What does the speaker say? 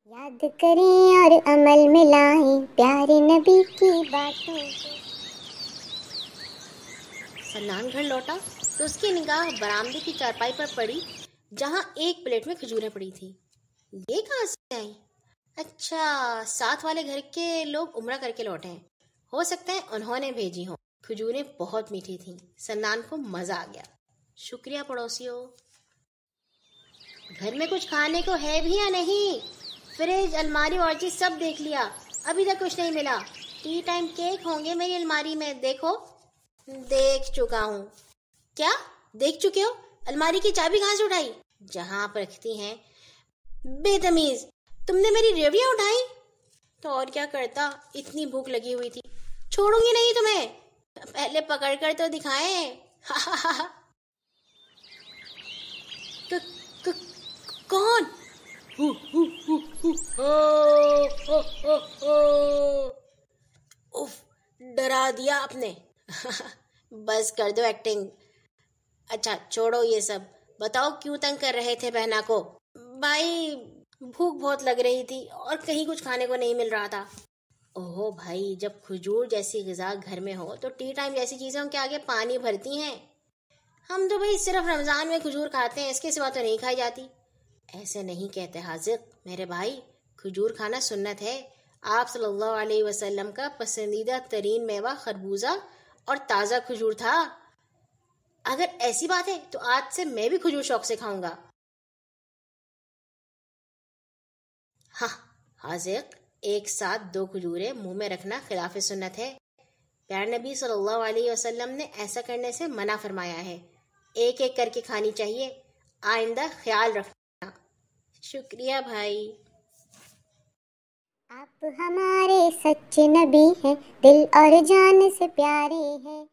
یاد کریں اور عمل میں لائیں پیارے نبی کی باتوں کو۔ سنان گھر لوٹا تو اس کی نگاہ برآمدے کی چارپائی پر پڑی جہاں ایک پلیٹ میں کھجوریں پڑی تھیں۔ یہ کہاں سے آئیں؟ اچھا، ساتھ والے گھر کے لوگ عمرہ کر کے لوٹے ہیں، ہو سکتا ہے انہوں نے بھیجی ہوں۔ کھجوریں بہت میٹھی تھیں، سنان کو مزہ آ گیا۔ شکریہ پڑوسیوں۔ گھر میں کچھ کھانے کو ہے بھی یا نہیں؟ فریج، الماری اور چیز سب دیکھ لیا، ابھی تک کچھ نہیں ملا۔ ٹی ٹائم کیک ہوں گے میری الماری میں، دیکھو۔ دیکھ چکا ہوں۔ کیا دیکھ چکے ہو؟ الماری کی چابی کہاں سے اٹھائی؟ جہاں پر رکھتی ہیں۔ بے تمیز، تم نے میری ریوڑیاں اٹھائی؟ تو اور کیا کرتا، اتنی بھوک لگی ہوئی تھی۔ چھوڑوں گی نہیں تمہیں، پہلے پکڑ کر تو دکھائیں۔ کون؟ اف، ڈرا دیا آپ نے۔ بس کر دو ایکٹنگ۔ اچھا چھوڑو یہ سب، بتاؤ کیوں تنگ کر رہے تھے بہنا کو؟ بھائی بھوک بہت لگ رہی تھی اور کہیں کچھ کھانے کو نہیں مل رہا تھا۔ اوہو بھائی، جب کھجور جیسی غذا گھر میں ہو تو ٹی ٹائم جیسی چیزوں کے آگے پانی بھرتی ہیں۔ ہم تو بھائی صرف رمضان میں کھجور کھاتے ہیں، اس کے سوا تو نہیں کھائی جاتی۔ ایسے نہیں کہتے حاذق میرے بھائی، کھجور کھانا سنت ہے۔ آپ صلی اللہ علیہ وسلم کا پسندیدہ ترین میوہ خربوزہ اور تازہ کھجور تھا۔ اگر ایسی بات ہے تو آج سے میں بھی کھجور شوق سے کھاؤں گا۔ ہاں حاذق، ایک ساتھ 2 کھجوریں منہ میں رکھنا خلاف سنت ہے۔ پیارے نبی صلی اللہ علیہ وسلم نے ایسا کرنے سے منع فرمایا ہے۔ ایک ایک کر کے کھانی چاہیے، آئندہ خیال رکھنا۔ شکریہ بھائی۔ آپ ہمارے سچے نبی ہیں، دل اور جان سے پیارے ہیں۔